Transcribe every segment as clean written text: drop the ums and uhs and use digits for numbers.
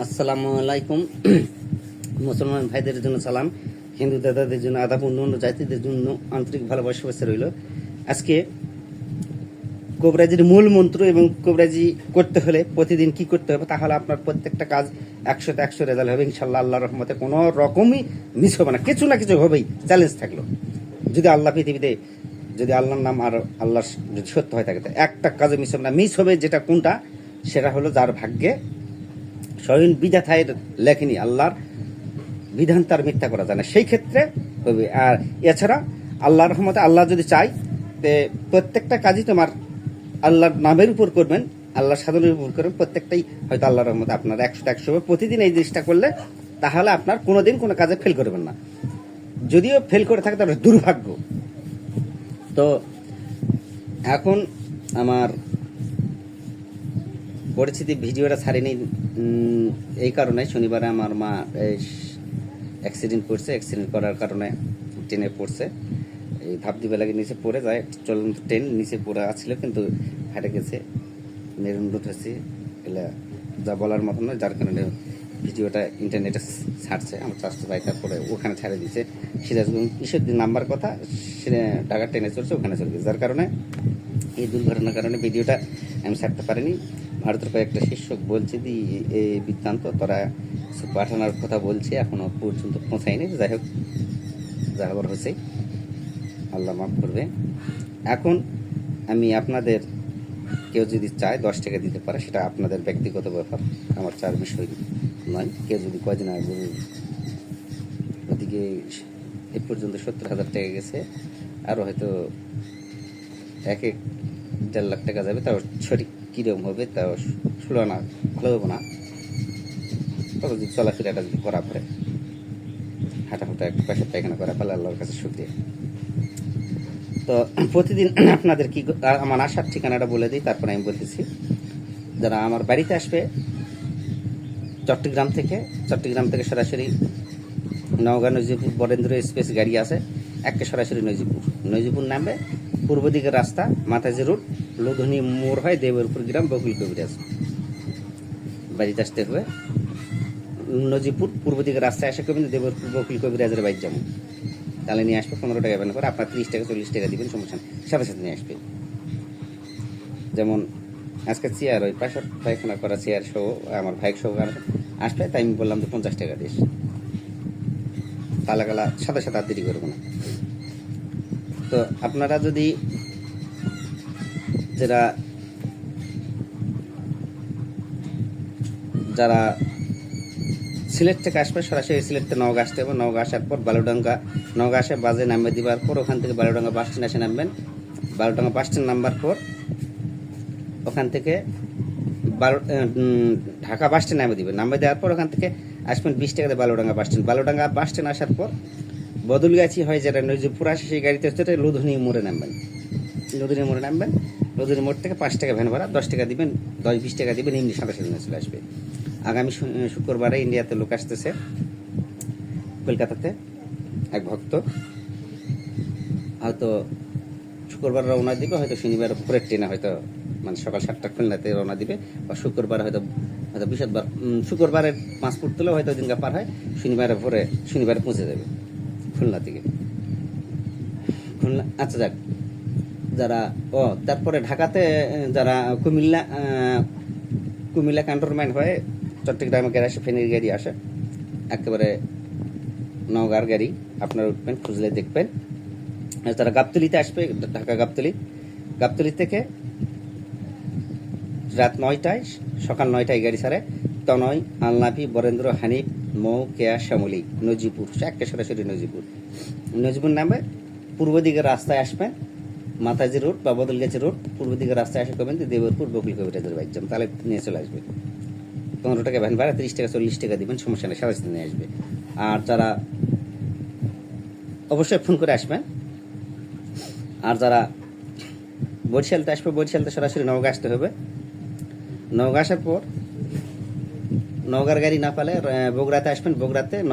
আসসালামু আলাইকুম। মুসলমান ভাইদের জন্য সালাম, হিন্দু দাদাদের জন্য আদাব, অন্য জাতিদের জন্য আন্তরিক ভালোবাসা শুভেচ্ছা রইল। আজকে কবিরাজির মূল মন্ত্র এবং কবিরাজি করতে হলে প্রতিদিন কি করতে হবে, তাহলে আপনার প্রত্যেকটা কাজ 100-100 রেজাল্ট হবে ইনশাল্লাহ। আল্লাহর রহমতে কোনো রকমই মিস হবে না, কিছু না কিছু হবেই। চ্যালেঞ্জ থাকলো, যদি আল্লাহ পৃথিবীতে, যদি আল্লাহর নাম আর আল্লাহ যদি সত্য হয় থাকে, একটা কাজে মিস হবে না। মিস হবে যেটা কোনটা, সেটা হলো যার ভাগ্যে স্বয়ং বিধাতায় লেখেনি, আল্লাহর বিধান তার মিথ্যা করা যায় না, সেই ক্ষেত্রে হবে। আর এছাড়া আল্লাহর রহমতে আল্লাহ যদি চাই, প্রত্যেকটা কাজই তোমার আল্লাহর নামের উপর করবেন, আল্লাহর সাধনের উপর করবেন, প্রত্যেকটাই হয়তো আল্লাহর রহমতে আপনার 100-100 হবে। প্রতিদিন এই জিনিসটা করলে তাহলে আপনার কোনোদিন কোনো কাজে ফেল করবেন না। যদিও ফেল করে থাকে তাহলে দুর্ভাগ্য। তো এখন আমার পরিস্থিতি ভিডিওটা ছাড়িনি এই কারণে, শনিবারে আমার মা অ্যাক্সিডেন্ট করছে। অ্যাক্সিডেন্ট করার কারণে ট্রেনে পড়ছে, এই ধাপদিবে লাগে নিচে পড়ে যায়। চলন্ত ট্রেন নিচে পড়ে আসছিল, কিন্তু হাঁটে গেছে, মেরুনরোধ হয়েছে। এগুলা যা বলার মতো নয়, যার কারণে ভিডিওটা ইন্টারনেটে ছাড়ছে। আমার চাষটা যাই, তারপরে ওখানে ছাড়ে দিচ্ছে। সিরাজগঞ্জ কিসের নাম্বার কথা, সে ঢাকা ট্রেনে চলছে, ওখানে চলে গেছে। যার কারণে এই দুর্ঘটনার কারণে ভিডিওটা আমি ছাড়তে পারিনি। ভারতের কয়েকটা শিক্ষক বলছে যে এই বৃত্তান্ত তোরা পাঠানোর কথা বলছে, এখনো পর্যন্ত পৌঁছায়নি। যাই হোক, যা হবার হয়েছে, আল্লাহ মাফ করবে। এখন আমি আপনাদের, কেউ যদি চায় 10 টাকা দিতে পারে, সেটা আপনাদের ব্যক্তিগত ব্যাপার, আমার চার বিষয় নয়। কেউ যদি কয়দিন আগে, ওদিকে এ পর্যন্ত 70,000 টাকা গেছে, আরও হয়তো 1-1.5 লাখ টাকা যাবে। তাও সঠিক কীরকম হবে তাও শুলো না, ভালো হবে না। তবে যদি চলাফেরাটা যদি করা পড়ে, হাঁটাফাটা একটু পাশে পায়খানা করা পারলে আল্লাহর কাছে শুকরিয়া। তো প্রতিদিন আপনাদের কি, আমার আসার ঠিকানাটা বলে দিই, তারপরে আমি বলতেছি। যারা আমার বাড়িতে আসবে চট্টগ্রাম থেকে সরাসরি নওগাঁ নজিপুর বরেন্দ্র এক্সপ্রেস গাড়ি আছে, একে সরাসরি নজিপুর নামবে। পূর্ব দিকের রাস্তা মাতাজি রোড, লোধনী মোড় হয় দেবরপুর গ্রাম, বকুল কবিরাজ বাড়িতে আসতে হবে। নজিপুর পূর্ব দিকের রাস্তায় আসে করবেন, দেবরপুর বকুল কবিরাজের বাইক যেমন, তাহলে নিয়ে আসবে। 15 টাকা বেতন করে, আপনার 30 টাকা 40 টাকা দিবেন, সমস্যা নেই, সাথে সাথে নিয়ে আসবে। যেমন আজকে চেয়ার, ওই পাশে পায়খানা করা চেয়ার সহ আমার ভাইক সহ আসবে, তাই আমি বললাম যে 50 টাকা দিস, তাহলে গালা সাথে সাথে আর দেরি করবো না। তো আপনারা যদি, যারা সিলেট থেকে আসবে, সরাসরি সিলেট থেকে নওগাঁ আসতে হবে। নওগাঁ আসার পর বালুডাঙ্গা, নওগাঁ আসে বাজে নামিয়ে দেওয়ার পর ওখান থেকে বালুডাঙ্গা বাস স্ট্যান্ড এসে নামবেন। বালুডাঙ্গা বাস স্ট্যান্ড নাম্বার পর ওখান থেকে ঢাকা বাস স্ট্যান্ড নামিয়ে দেবেন। নামিয়ে দেওয়ার পর ওখান থেকে আসবেন 20 টাকা দিয়ে Baludanga bus stand. Baludanga bus stand আসার পর বদলগাছি হয় যেটা নজিপুর আসে, সেই গাড়িতে হচ্ছে লুধুনি মোড়ে নামবেন। লুধুনি মোড় থেকে 5 টাকা ভ্যান ভাড়া, 10 টাকা দিবেন, 10-20 টাকা দিবেন, এমনি সাথে সাথে চলে আসবে। আগামী শুক্রবারে ইন্ডিয়াতে লোক আসতেছে, কলকাতাতে এক ভক্ত, হয়তো শুক্রবার রওনা দিবে, হয়তো শনিবার ভোরের ট্রেনে, হয়তো মানে সকাল 7টা খুলনাতে রওনা দিবে, বা শুক্রবার হয়তো বৃহস্পতিবার, শুক্রবারের পাসপোর্ট তুলে হয়তো দিনকা পার হয়, শনিবারে পৌঁছে যাবে খুলনা থেকে। খুলনা, আচ্ছা যাক, যারা তারপরে ঢাকাতে, যারা কুমিল্লা ক্যান্টনমেন্ট হয়ে চট্টগ্রামে গাড়ি আসে, ফেনীর গাড়ি আসে, একেবারে নওগাঁর গাড়ি আপনারা উঠবেন, খুঁজলে দেখবেন। যারা গাবতলিতে আসবে, ঢাকা গাবতলি থেকে রাত 9টায়, সকাল 9টায় গাড়ি ছাড়ে তনয়, আলনাভি, বরেন্দ্র, হানিফ, মৌ, কেয়া, শ্যামলী, নজিপুর, একে সরাসরি নজিপুর নামে পূর্ব দিকের রাস্তায় আসবেন, মাতাজি রোড বা বদলগাছি রোড, পূর্ব দিকের রাস্তায় আসে করবেন দেবরপুর বকুল কবিরাজের বাইক যান, তাহলে নিয়ে চলে আসবে। 15 টাকা ভ্যান ভাড়া, 30 টাকা 40 টাকা দিবেন, সমস্যা নেই, সাথে সাথে নিয়ে আসবে। আর যারা, অবশ্যই ফোন করে আসবেন। আর যারা বরিশালতে আসবে, বরিশালতে সরাসরি নওগাঁ আসতে হবে। নওগাঁ আসার পর নওগাঁর গাড়ি না পালে বগুড়াতে আসবেন,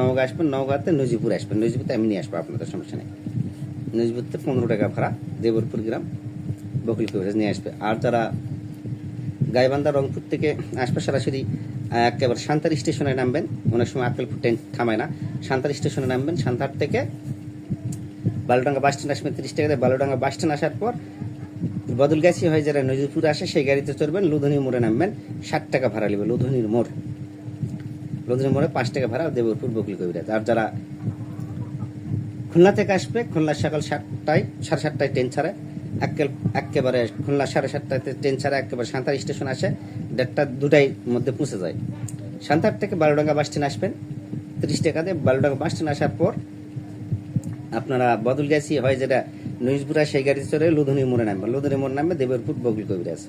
নওগাঁ আসবেন, নওগাঁতে নজিপুর আসবেন, নজিপুরতে আমি নিয়ে আসবো, আপনাদের সমস্যা নেই। নজিপুরতে 15 টাকা ভাড়া, দেবরপুর গ্রাম, বকুল কবিরাজ নিয়ে আসবে। আর যারা গাইবান্ধা রংপুর থেকে আসবে, সরাসরি একেবারে সান্তার স্টেশনে নামবেন। অনেক সময় আক্কেলপুর ট্রেন থামায় না, সান্তার স্টেশনে নামবেন। সান্তার থেকে বালুডাঙ্গা বাস স্ট্যান্ড আসবেন 30 টাকা দিয়ে। বালুডাঙ্গা বাস স্ট্যান্ড আসার পর বদলগাছি হয়ে যারা নজিরপুর আসে সেই গাড়িতে চড়বেন, লুধনি মোড়ে নামবেন। 60 টাকা ভাড়া নেবে লুধনির মোড়ে 5 টাকা ভাড়া দেবে পূর্বকুল কবিরাজ। আর যারা খুলনা থেকে আসবে, খুলনা সকাল 7টায় 7:30টায় ট্রেন ছাড়ে, একেবারে খুলনা 7:30টায় ট্রেন ছাড়ে একেবারে সান্তার স্টেশন আসে 1:30 2টায় মধ্যে পৌঁছে যায়। সান্তার থেকে বালুডাঙ্গা বাস স্ট্যান্ড আসবেন 30 টাকা দিয়ে। বালুডাঙ্গা বাস স্ট্যান্ড আসার পর আপনারা বদলগাছি হয় যেটা নজিরপুরা সেই গাড়ি চড়ে লুধনি মোড়ে নামবেন। লুধনি মোড়ে নামবে দেবেরপুর বকুল কবিরাজ।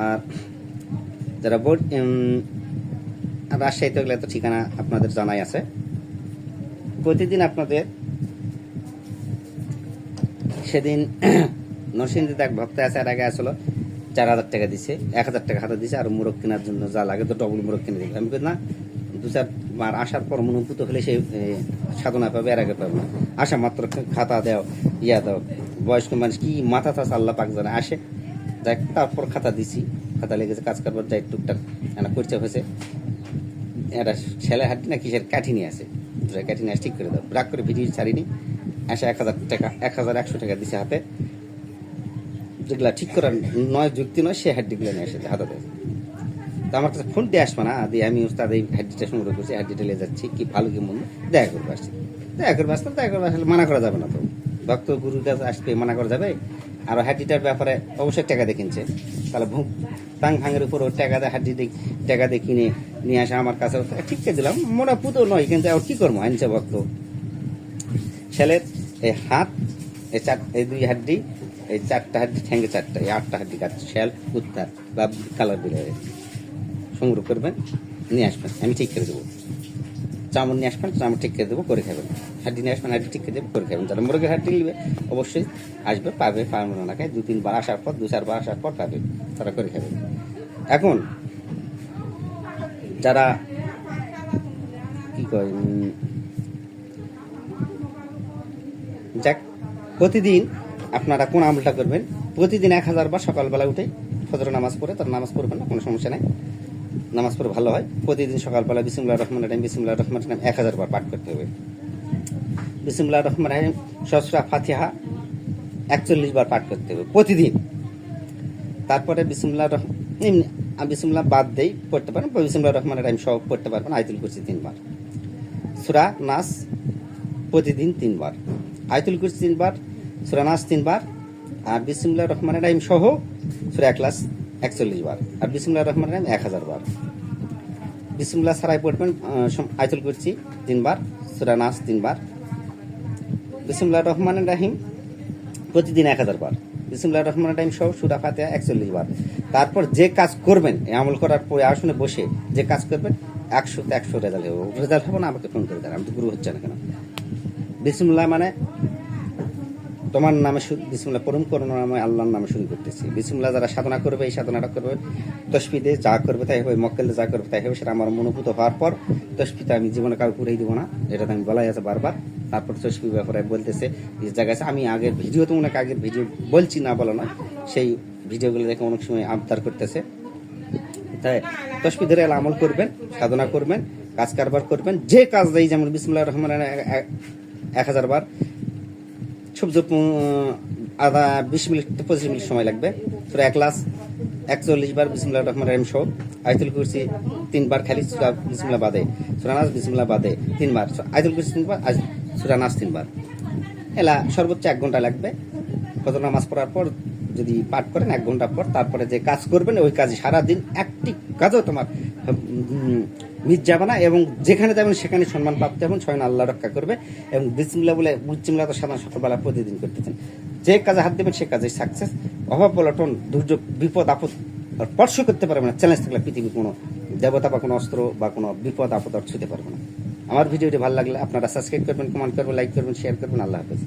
আর যারা রাজশাহীতে গেলে তো ঠিকানা আপনাদের জানাই আছে। প্রতিদিন আপনাদের সেদিন নরসিংদীতে এক ভক্ত আছে, আর আগে আসলো 4000 টাকা দিছে, 1000 টাকা হাতে দিছে, আর মোরগ কেনার জন্য যা লাগে তো ডবল মোরগ কিনে দিবে। আমি না 2-4 বার আসার পর মনোভূত হলে সেই সাধনা পাবে, আর আগে পাবে না। আসা মাত্র খাতা দাও, দাও, বয়স্ক মানুষ কি মাথা থাস আল্লাহ পাক জানে আসে। যাই তারপর খাতা দিছি, খাতা লেগেছে, কাজ করবার যাই টুকটাক পরিচয় হয়েছে। একটা ছেলে হাঁটি না কিসের কাঠি নিয়ে আসে, কাঠি নিয়ে ঠিক করে দাও। রাগ করে ভিডিও ছাড়িনি, আসে 1000 টাকা 1100 টাকা দিছে হাতে। যেগুলা ঠিক করার নয় যুক্তি নয়, সে হাড্ডিগুলো নিয়ে আসে হাতে দেয়। তো আমার কাছে ফোন দিয়ে আসবে না, দিয়ে আমি উস্তাদ এই হাড্ডিটা সংগ্রহ করছি, হাড্ডিটা নিয়ে যাচ্ছি, কি ভালো কি মন্দ দেখা করবো আসছি। দেখা করবো আসতাম, দেখা করবো আসলে মানা করা যাবে না। তো ভক্ত গুরুর কাছে আসবে মানা করা যাবে? আর হাড্ডিটার ব্যাপারে অবশ্যই টাকা দিয়ে কিনছে, তাহলে টাং ভাঙের উপর টাকা দিয়ে হাড্ডি টাকা দিয়ে কিনে নিয়ে আসে আমার কাছে, ঠিক করে দিলাম। মনে পুতো নয়, কিন্তু আর কি করবো, আনছে ভক্ত। ছেলের এই হাত, এই 2 হাড্ডি, এই 4টা হাড্ডি, ঠ্যাঙ্গে 4টা, এই 8টা হাড্ডি কাটছে, শেল কুত্তার বা কালার বিলে সংগ্রহ করবেন, নিয়ে আসবেন, আমি ঠিক করে দেবো। চামড় নিয়ে আসবেন, চামড় ঠিক করে দেবো, করে খাবেন। হাড্ডি নিয়ে আসবেন, হাড্ডি ঠিক করে দেবো, করে খাবেন। যারা মুরগের হাড্ডি নিবে অবশ্যই আসবে, পাবে, পাবে না খায় 2-3 বার আসার পর, 2-4 বার আসার পর পাবে, তারা করে খাবে। এখন যারা কি কয়, যাক, প্রতিদিন আপনারা কোন আমলটা করবেন, প্রতিদিন 1000 বার সকালবেলা উঠে ফজর নামাজ পড়ে, তার নামাজ পড়বেন না, কোনো সমস্যা নেই, নামাজ পড়ে ভালো হয়। প্রতিদিন সকালবেলা বিসমিল্লাহির রহমানির রহিম, বিসমিল্লাহির রহমানির রহিম 1000 বার পাঠ করতে হবে। বিসমিল্লাহির রহমানির রহিম সূরা ফাতিহা 41 বার পাঠ করতে হবে প্রতিদিন। তারপরে বিসমিল্লাহ বাদ দেই পড়তে পারেন, বিসমিল্লাহির রহমানির রহিম সহ পড়তে পারবেন। আয়াতুল কুরসি 3 বার, সূরা নাস প্রতিদিন 3 বার, আয়াতুল কুরসি 3 বার, সূরা নাস 3 বার, আর বিসমিল্লাহির রহমানির রহিম সহ সূরা ইখলাস 41 বার, আর বিসমিল্লাহির রহমানির রহিম 1000 বার। বিসমিল্লাহ ছাড়াই পড়বেন আয়াতুল কুরসি 3 বার, সূরা নাস 3 বার, বিসমিল্লাহির রহমানির রহিম প্রতিদিন 1000 বার, বিসমিল্লাহির রহমানির রহিম সহ সূরা ফাতিহা 41 বার। তারপর যে কাজ করবেন, এই আমল করার পরে আসনে বসে যে কাজ করবেন 100তে 100 রেজাল্ট হবে। রেজাল্ট হবে না আমাকে ফোন করে দেন, আমি তো গুরু হচ্ছে না কেন। বিসমিল্লাহ মানে তোমার নামে বিসমিল্লাহ পড়ুন, করোনা নামে আল্লাহর নামে শুরু করতেছি। বিসমিল্লাহ যারা সাধনা করবে, এই সাধনাটা করবে, তসবিতে যা করবে তাই হবে, মক্কেলে যা করবে তাই হবে। সেটা আমার মনোভূত হওয়ার পর তসবিতে আমি জীবনে কাউকে পুরাই দিব না, এটা আমি বলাই আছে বারবার। তারপর তসবির ব্যাপারে বলতেছে এই জায়গায় আমি আগের ভিডিও, তো অনেক আগের ভিডিও বলছি না বলো না, সেই ভিডিওগুলো দেখে অনেক সময় আবদার করতেছে। তাই তসবি ধরে আমল করবেন, সাধনা করবেন, কাজ কারবার করবেন, যে কাজ দেয়, যেমন বিসমিল্লাহির রহমানির রহিম 1000 বার, সবজ আধা 20 মিনিট 25 মিনিট সময় লাগবে। সূরা ইখলাস 41 বার বিসমিল্লাহির রহমানির রহিম সহ, আয়াতুল কুরসি 3 বার খালি সূরা বিসমিল্লাহ বাদে, সূরা নাস বিসমিল্লাহ বাদে 3 বার, আয়াতুল কুরসি 3 বার, সূরা নাস 3 বার। এলা সর্বোচ্চ 1 ঘন্টা লাগবে। ফজর নামাজ পড়ার পর যদি পাঠ করেন 1 ঘন্টা পর, তারপরে যে কাজ করবেন ওই কাজে সারাদিন একটি কাজও তোমার মিস যাবে না, এবং যেখানে যাবেন সেখানে সম্মান প্রাপ্ত এবং স্বয়ং আল্লাহ রক্ষা করবে। এবং বিসমিল্লাহ বলে বিসমিল্লাহ তো সাধারণ সকালবেলা প্রতিদিন করতেছেন, যে কাজে হাত দেবেন সে কাজে সাকসেস। অভাব বলটন দুর্যোগ বিপদ আপদ স্পর্শ করতে পারবে না, চ্যালেঞ্জ থাকলে পৃথিবীর কোনো দেবতা বা কোনো অস্ত্র বা কোনো বিপদ আপদ আর ছুঁতে পারবে না। আমার ভিডিওটি ভালো লাগলে আপনারা সাবস্ক্রাইব করবেন, কমেন্ট করবেন, লাইক করবেন, শেয়ার করবেন। আল্লাহ হাফেজ।